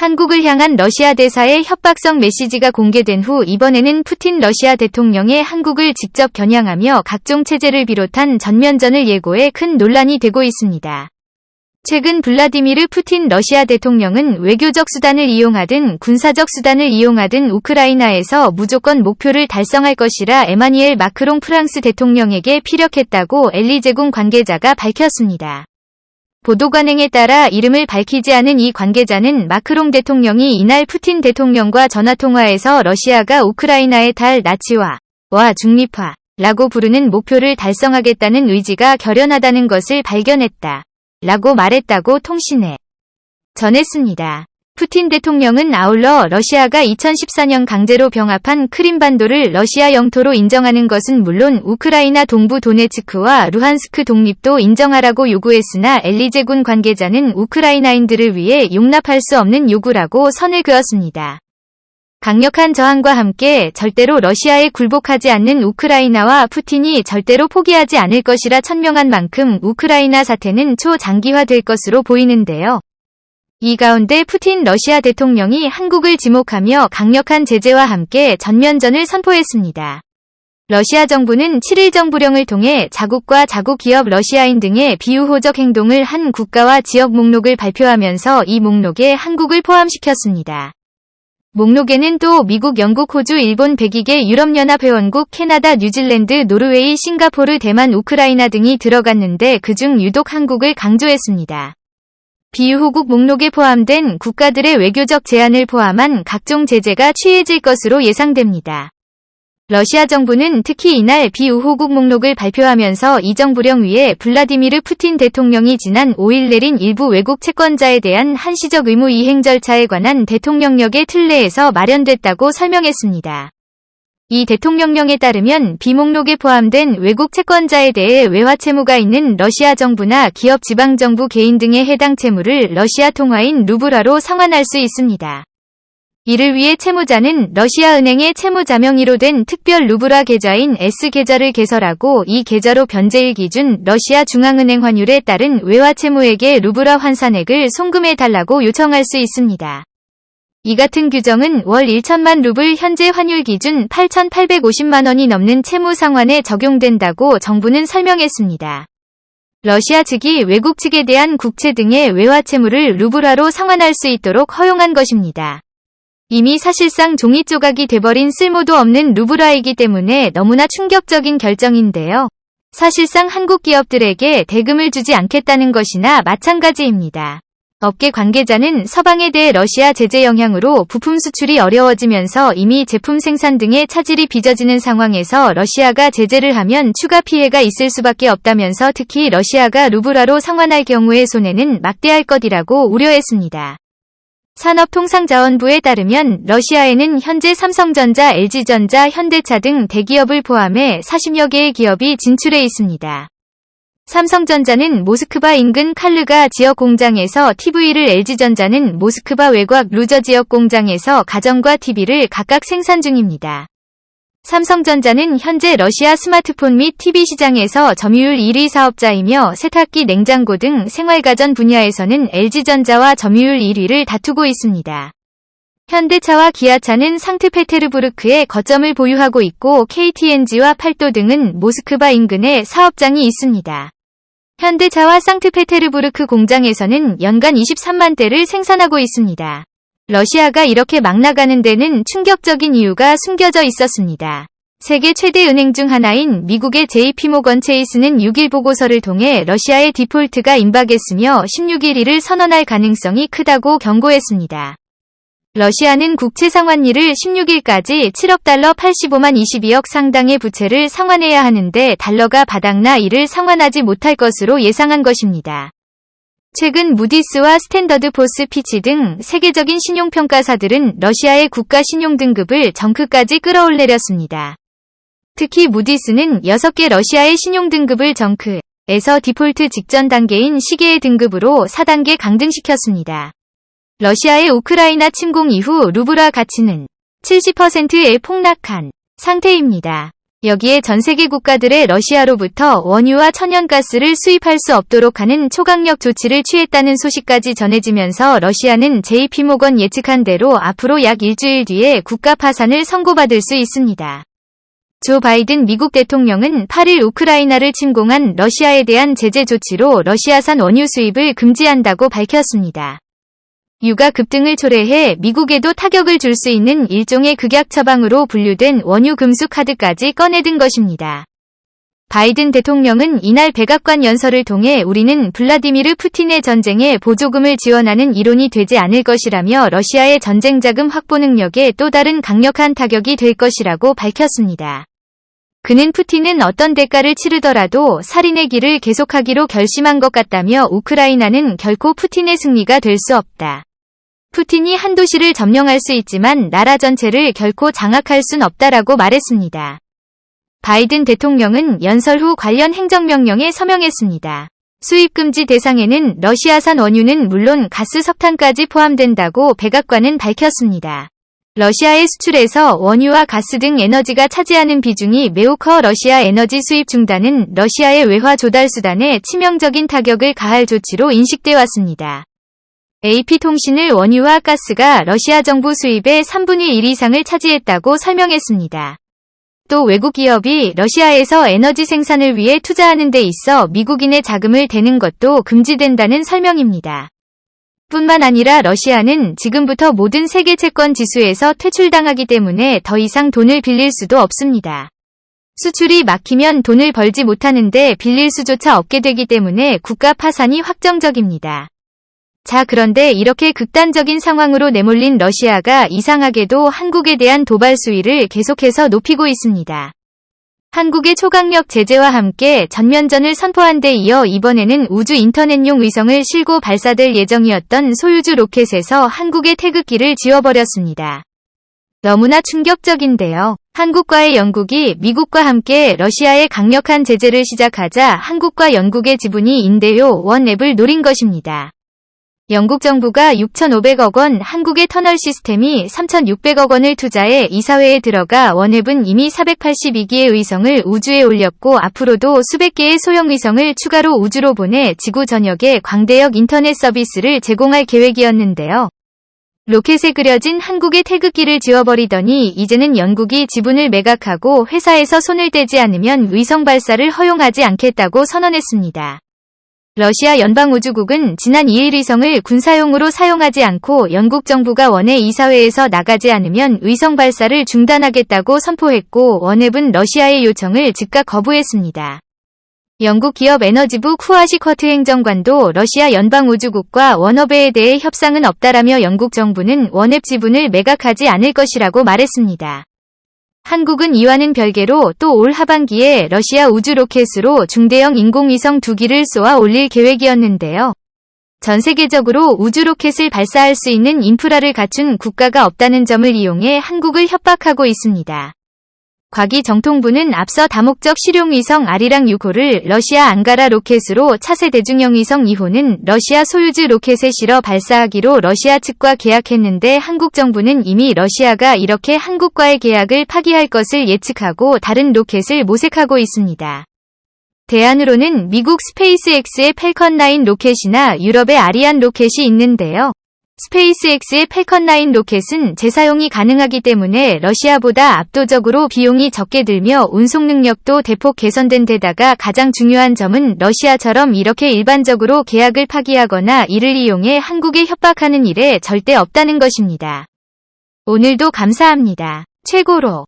한국을 향한 러시아 대사의 협박성 메시지가 공개된 후 이번에는 푸틴 러시아 대통령의 한국을 직접 겨냥하며 각종 체제를 비롯한 전면전을 예고해 큰 논란이 되고 있습니다. 최근 블라디미르 푸틴 러시아 대통령은 외교적 수단을 이용하든 군사적 수단을 이용하든 우크라이나에서 무조건 목표를 달성할 것이라 에마니엘 마크롱 프랑스 대통령에게 피력했다고 엘리제궁 관계자가 밝혔습니다. 보도관행에 따라 이름을 밝히지 않은 이 관계자는 마크롱 대통령이 이날 푸틴 대통령과 전화통화에서 러시아가 우크라이나의 달 나치화와 중립화라고 부르는 목표를 달성하겠다는 의지가 결연하다는 것을 발견했다. 라고 말했다고 통신에 전했습니다. 푸틴 대통령은 아울러 러시아가 2014년 강제로 병합한 크림반도를 러시아 영토로 인정하는 것은 물론 우크라이나 동부 도네츠크와 루한스크 독립도 인정하라고 요구했으나 엘리제군 관계자는 우크라이나인들을 위해 용납할 수 없는 요구라고 선을 그었습니다. 강력한 저항과 함께 절대로 러시아에 굴복하지 않는 우크라이나와 푸틴이 절대로 포기하지 않을 것이라 천명한 만큼 우크라이나 사태는 초장기화될 것으로 보이는데요. 이 가운데 푸틴 러시아 대통령이 한국을 지목하며 강력한 제재와 함께 전면전을 선포했습니다. 러시아 정부는 7일 정부령을 통해 자국과 자국 기업 러시아인 등의 비우호적 행동을 한 국가와 지역 목록을 발표하면서 이 목록에 한국을 포함시켰습니다. 목록에는 또 미국, 영국, 호주, 일본, 102개 유럽연합 회원국, 캐나다, 뉴질랜드, 노르웨이, 싱가포르, 대만, 우크라이나 등이 들어갔는데 그중 유독 한국을 강조했습니다. 비우호국 목록에 포함된 국가들의 외교적 제한을 포함한 각종 제재가 취해질 것으로 예상됩니다. 러시아 정부는 특히 이날 비우호국 목록을 발표하면서 이 정부령 위에 블라디미르 푸틴 대통령이 지난 5일 내린 일부 외국 채권자에 대한 한시적 의무 이행 절차에 관한 대통령령의 틀 내에서 마련됐다고 설명했습니다. 이 대통령령에 따르면 비목록에 포함된 외국 채권자에 대해 외화 채무가 있는 러시아 정부나 기업, 지방정부, 개인 등의 해당 채무를 러시아 통화인 루블화로 상환할 수 있습니다. 이를 위해 채무자는 러시아 은행의 채무자명의로 된 특별 루블화 계좌인 S계좌를 개설하고 이 계좌로 변제일 기준 러시아 중앙은행 환율에 따른 외화 채무액의 루블화 환산액을 송금해달라고 요청할 수 있습니다. 이 같은 규정은 월 1천만 루블 현재 환율 기준 8,850만 원이 넘는 채무 상환에 적용된다고 정부는 설명했습니다. 러시아 측이 외국 측에 대한 국채 등의 외화 채무를 루블화로 상환할 수 있도록 허용한 것입니다. 이미 사실상 종이 조각이 돼버린 쓸모도 없는 루블화이기 때문에 너무나 충격적인 결정인데요. 사실상 한국 기업들에게 대금을 주지 않겠다는 것이나 마찬가지입니다. 업계 관계자는 서방에 대해 러시아 제재 영향으로 부품 수출이 어려워지면서 이미 제품 생산 등의 차질이 빚어지는 상황에서 러시아가 제재를 하면 추가 피해가 있을 수밖에 없다면서 특히 러시아가 루블화로 상환할 경우의 손해는 막대할 것이라고 우려했습니다. 산업통상자원부에 따르면 러시아에는 현재 삼성전자, LG전자, 현대차 등 대기업을 포함해 40여 개의 기업이 진출해 있습니다. 삼성전자는 모스크바 인근 칼르가 지역 공장에서 TV를, LG전자는 모스크바 외곽 루저 지역 공장에서 가전과 TV를 각각 생산 중입니다. 삼성전자는 현재 러시아 스마트폰 및 TV 시장에서 점유율 1위 사업자이며 세탁기, 냉장고 등 생활가전 분야에서는 LG전자와 점유율 1위를 다투고 있습니다. 현대차와 기아차는 상트페테르부르크에 거점을 보유하고 있고 KTNG와 팔도 등은 모스크바 인근에 사업장이 있습니다. 현대차와 상트페테르부르크 공장에서는 연간 23만 대를 생산하고 있습니다. 러시아가 이렇게 막 나가는 데는 충격적인 이유가 숨겨져 있었습니다. 세계 최대 은행 중 하나인 미국의 JP모건 체이스는 6일 보고서를 통해 러시아의 디폴트가 임박했으며 16일 이를 선언할 가능성이 크다고 경고했습니다. 러시아는 국채 상환일을 16일까지 7억 달러 85만 22억 상당의 부채를 상환해야 하는데 달러가 바닥나 이를 상환하지 못할 것으로 예상한 것입니다. 최근 무디스와 스탠더드 포스 피치 등 세계적인 신용평가사들은 러시아의 국가 신용등급을 정크까지 끌어올렸습니다. 특히 무디스는 6개 러시아의 신용등급을 정크에서 디폴트 직전 단계인 시계의 등급으로 4단계 강등시켰습니다. 러시아의 우크라이나 침공 이후 루블화 가치는 70%에 폭락한 상태입니다. 여기에 전 세계 국가들의 러시아로부터 원유와 천연가스를 수입할 수 없도록 하는 초강력 조치를 취했다는 소식까지 전해지면서 러시아는 JP모건 예측한 대로 앞으로 약 일주일 뒤에 국가 파산을 선고받을 수 있습니다. 조 바이든 미국 대통령은 8일 우크라이나를 침공한 러시아에 대한 제재 조치로 러시아산 원유 수입을 금지한다고 밝혔습니다. 유가 급등을 초래해 미국에도 타격을 줄 수 있는 일종의 극약 처방으로 분류된 원유 금수 카드까지 꺼내든 것입니다. 바이든 대통령은 이날 백악관 연설을 통해 우리는 블라디미르 푸틴의 전쟁에 보조금을 지원하는 이론이 되지 않을 것이라며 러시아의 전쟁 자금 확보 능력에 또 다른 강력한 타격이 될 것이라고 밝혔습니다. 그는 푸틴은 어떤 대가를 치르더라도 살인의 길을 계속하기로 결심한 것 같다며 우크라이나는 결코 푸틴의 승리가 될 수 없다. 푸틴이 한 도시를 점령할 수 있지만 나라 전체를 결코 장악할 순 없다라고 말했습니다. 바이든 대통령은 연설 후 관련 행정명령에 서명했습니다. 수입금지 대상에는 러시아산 원유는 물론 가스, 석탄까지 포함된다고 백악관은 밝혔습니다. 러시아의 수출에서 원유와 가스 등 에너지가 차지하는 비중이 매우 커 러시아 에너지 수입 중단은 러시아의 외화 조달 수단에 치명적인 타격을 가할 조치로 인식돼 왔습니다. AP통신을 원유와 가스가 러시아 정부 수입의 3분의 1 이상을 차지했다고 설명했습니다. 또 외국 기업이 러시아에서 에너지 생산을 위해 투자하는 데 있어 미국인의 자금을 대는 것도 금지된다는 설명입니다. 뿐만 아니라 러시아는 지금부터 모든 세계 채권 지수에서 퇴출당하기 때문에 더 이상 돈을 빌릴 수도 없습니다. 수출이 막히면 돈을 벌지 못하는데 빌릴 수조차 없게 되기 때문에 국가 파산이 확정적입니다. 자, 그런데 이렇게 극단적인 상황으로 내몰린 러시아가 이상하게도 한국에 대한 도발 수위를 계속해서 높이고 있습니다. 한국의 초강력 제재와 함께 전면전을 선포한 데 이어 이번에는 우주 인터넷용 위성을 싣고 발사될 예정이었던 소유주 로켓에서 한국의 태극기를 지워버렸습니다. 너무나 충격적인데요. 한국과의 영국이 미국과 함께 러시아의 강력한 제재를 시작하자 한국과 영국의 지분이 인대요 원 앱을 노린 것입니다. 영국 정부가 6,500억 원, 한국의 터널 시스템이 3,600억 원을 투자해 이사회에 들어가 원앱은 이미 482기의 위성을 우주에 올렸고 앞으로도 수백 개의 소형 위성을 추가로 우주로 보내 지구 전역에 광대역 인터넷 서비스를 제공할 계획이었는데요. 로켓에 그려진 한국의 태극기를 지워버리더니 이제는 영국이 지분을 매각하고 회사에서 손을 떼지 않으면 위성 발사를 허용하지 않겠다고 선언했습니다. 러시아 연방우주국은 지난 2일 위성을 군사용으로 사용하지 않고 영국 정부가 원의 이사회에서 나가지 않으면 위성 발사를 중단하겠다고 선포했고 원앱은 러시아의 요청을 즉각 거부했습니다. 영국 기업 에너지부 쿠아시쿼트 행정관도 러시아 연방우주국과 원업에 대해 협상은 없다라며 영국 정부는 원앱 지분을 매각하지 않을 것이라고 말했습니다. 한국은 이와는 별개로 또 올 하반기에 러시아 우주 로켓으로 중대형 인공위성 2기를 쏘아 올릴 계획이었는데요. 전 세계적으로 우주 로켓을 발사할 수 있는 인프라를 갖춘 국가가 없다는 점을 이용해 한국을 협박하고 있습니다. 과기정통부는 앞서 다목적 실용위성 아리랑 6호를 러시아 앙가라 로켓으로 차세 대중형 위성 2호는 러시아 소유주 로켓에 실어 발사하기로 러시아 측과 계약했는데 한국 정부는 이미 러시아가 이렇게 한국과의 계약을 파기할 것을 예측하고 다른 로켓을 모색하고 있습니다. 대안으로는 미국 스페이스X의 팰컨 9 로켓이나 유럽의 아리안 로켓이 있는데요. 스페이스X의 팰컨 9 로켓은 재사용이 가능하기 때문에 러시아보다 압도적으로 비용이 적게 들며 운송 능력도 대폭 개선된 데다가 가장 중요한 점은 러시아처럼 이렇게 일반적으로 계약을 파기하거나 이를 이용해 한국에 협박하는 일에 절대 없다는 것입니다. 오늘도 감사합니다. 최고로